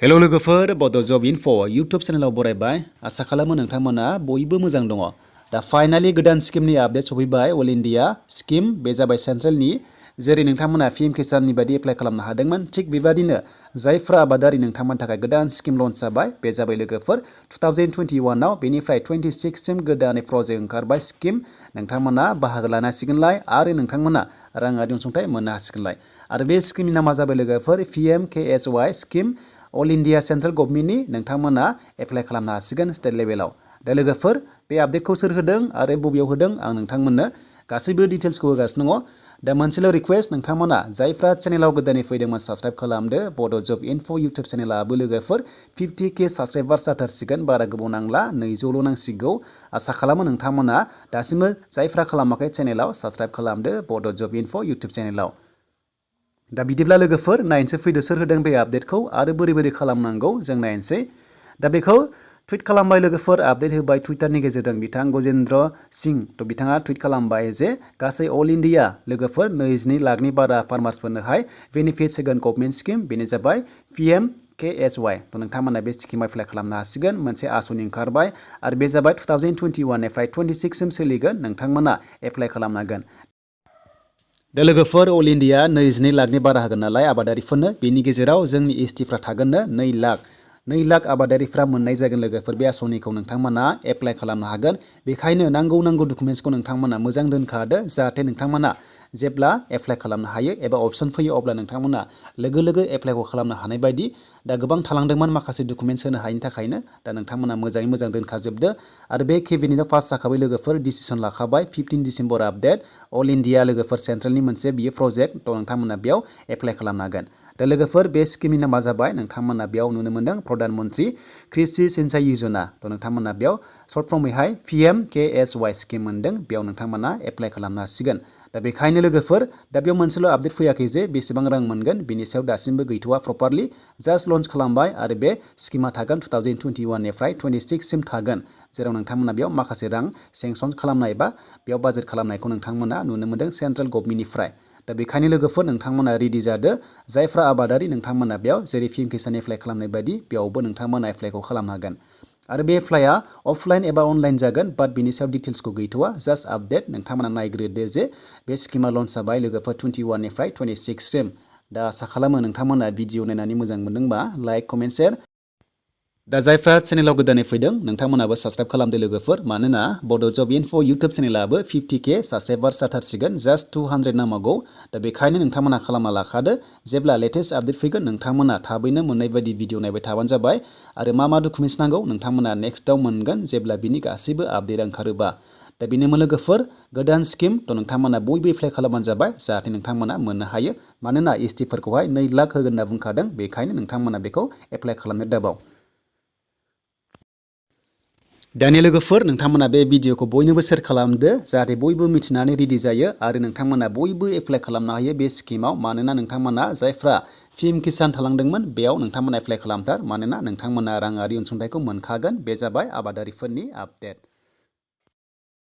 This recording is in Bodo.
हेलौ लोगोफोर बड' जब इनफो इउटुब चेनेलाव बरायबाय आसा खालामो नोंथांमोना बयबो मोजां दङ दा फाइनालि गोदान स्किमनि आपडेट सफैबाय अल इन्डिया स्किम बे जाबाय सेन्ट्रेलनि जेरै नोंथांमोना पिएम किसाननि बायदि एप्लाइ खालामनो हादोंमोन थिग बेबादिनो जायफ्रा आबादारि नोंथांमोननि थाखाय गोदान स्किम लन्च जाबाय बे जाबाय लोगोफोर 2021 आव बेनिफ्राय 26 सिम गोदानै प्रजेक्ट ओंखारबाय स्किम नोंथांमोना बाहागो लानो हासिगोनलाय आरो नोंथांमोना राङारि अनसुंथाइ मोननो हासिगोनलाय आरो बे स्किमनि नामा जाबाय लोगोफोर PMKSY scheme all India central गभर्नमेन्टनि नोंथांमोना एप्लाइ खालामनो हासिगोन स्टेट लेभेलाव दा लोगोफोर बे आपडेटखौ सोर होदों आरो बबेयाव होदों आं नोंथांमोननो गासैबो डिटेल्सखौ होगासिनो दङ दा मोनसेल' रिक्वेस्ट नोंथांमोना जायफ्रा चेनेलाव गोदानै फैदोंमोन साबस्क्राइब खालामदो बड' जब इनफो इउटुब चेनेलाबो लोगोफोर 50K साबस्क्राइबार्स जाथारसिगोन बारा गोबाव नांला 200ल' नांसिगौ आसा खालामो नोंथांमोना दासिमबो जायफ्रा खालामाखै चेनेलाव साबस्क्राइब खालामदो बड' जब इनफो इउटुब चेनेलाव दा बिदिब्ला लोगोफोर नायनोसै फैदो सोर होदों बे आपडेटखौ आरो बोरै खालामनांगौ जों नायनोसै दा बेखौ टुइट खालामबाय लोगोफोर आपडेट होबाय टुइटारनि गेजेरजों बिथां गजेन्द्र सिंह थ' बिथाङा टुइट खालामबाय जे गासै अल इन्डिया लोगोफोर 22 लाखनि बारा फार्मार्सफोरनोहाय बेनिफिट्स होगोन गभर्नमेन्ट स्किम बेनो जाबाय PMKSY थ' नोंथांमोना बे स्किमाव एप्लाइ खालामनो हासिगोन मोनसे आसनि ओंखारबाय आरो बे जाबाय 2021 निफ्राय 26 सिम सोलिगोन नोंथांमोना एप्लाइ खालामनो हागोन दा लोगोफोर अल इन्डिया 22 लाखनि बारा होगोन नालाय आबादारिफोरनो बेनि गेजेराव जोंनि STफ्रा थागोननो 2 लाख आबादारिफ्रा मोननाय जागोन लोगोफोर बे आसनिखौ नोंथांमोना एप्लाइ खालामनो हागोन बेखायनो नांगौ डकुमेन्ट्सखौ नोंथांमोना मोजां दोनखादो जाहाथे नोंथांमोना जेब्ला एप्लाइ खालामनो हायो एबा अपसन फैयो अब्ला नोंथांमोना लोगो एप्लाइखौ खालामनो हानाय बायदि दा गोबां थालांदोंमोन माखासे डकुमेन्ट्स होनो हायिनि थाखायनो दा नोंथांमोना मोजाङै मोजां दोनखाजोबदो आरो बे केबिनेटआव पास जाखाबाय लोगोफोर डिसिसन लाखाबाय 15 डिसेम्बर आपडेट अल इन्डिया लोगोफोर सेन्ट्रेलनि मोनसे बियो प्रजेक्ट थ' नोंथांमोना बेयाव एप्लाइ खालामनो हागोन दा लोगोफोर बे स्किमनि नामा जाबाय नोंथांमोना बेयाव नुनो मोनदों प्रधान मन्त्रि कृषि सिंचाई योजना थ' नोंथांमोना बेयाव सर्ट फर्मैहाय PMKSY स्किम मोनदों बेयाव नोंथांमोना एप्लाइ खालामनो हासिगोन दा बेखायनो लोगोफोर दा बेयाव मोनसेल' आपडेट फैयाखै जे बेसेबां रां मोनगोन बिनि सायाव दासिमबो गैथ'वा प्रपारलि जास्ट लन्च खालामबाय आरो बे स्किमा थागोन 2021 निफ्राय 26 सिम थागोन जेराव नोंथांमोना बेयाव माखासे रां सेंसन खालामनाय बा बेयाव बाजेट खालामनायखौ नोंथांमोना नुनो मोनदों सेन्ट्रेल गभर्नमेन्टनिफ्राय दा बेखायनो लोगोफोर नोंथांमोना रेडि जादो जायफ्रा आबादारि नोंथांमोना बेयाव जेरै PMK किसान एप्लाइ खालामनाय बायदि बेयावबो नोंथांमोना एप्लाइखौ खालामनो हागोन आरो बे एप्लाइआ अफलाइन एबा अनलाइन जागोन बाट बिनि सायाव डिटेल्सखौ गैथ'वा जास्ट आपडेट नोंथांमोना नायग्रोदो जे बे स्किमा लन्च जाबाय लोगोफोर 21 निफ्राय 26 सिम दा आसा खालामो नोंथांमोना भिडिअ नायनानै मोजां मोनदोंबा लाइक कमेन्ट शेयार दा जायफ्रा चेनेलाव गोदानै फैदों नोंथांमोनाबो साबस्क्राइब खालामदो लोगोफोर मानोना बड' जब इनफो इउटुब चेनेलाबो 50K साबस्क्राइबार्स जाथारसिगोन जास्ट 200 नांबावगौ दा बेखायनो नोंथांमोना खालामना लाखादो जेब्ला लेटेस्ट आपडेट फैगोन नोंथांमोना थाबैनो मोननाय बायदि भिडिअ नायबाय थाबानो जाबाय आरो मा डकुमेन्ट्स नांगौ नोंथांमोना नेक्स्टआव मोनगोन जेब्ला बिनि गासैबो आपडेट ओंखारोबा दा बेनोमोन लोगोफोर गोदान स्किम थ' नोंथांमोना बयबो एप्लाइ खालामबानो जाबाय जाहाथे नोंथांमोना मोननो हायो मानोना STफोरखौहाय 2 लाख होगोन होनना बुंखादों बेखायनो नोंथांमोना बेखौ एप्लाइ खालामनो दाबाव दानि लोगोफोर नोंथांमोना बे भिडिअखौ बयनोबो शेयार खालामदो जाहाथे बयबो मिथिनानै रेडि जायो आरो नोंथांमोना बयबो एप्लाइ खालामनो हायो बे स्किमाव मानोना नोंथांमोना जायफ्रा PMK किसान थालांदोंमोन बेयाव नोंथांमोना एप्लाइ खालामथार मानोना नोंथांमोना राङारि अनसुंथाइखौ मोनखागोन बे जाबाय आबादारिफोरनि आपडेट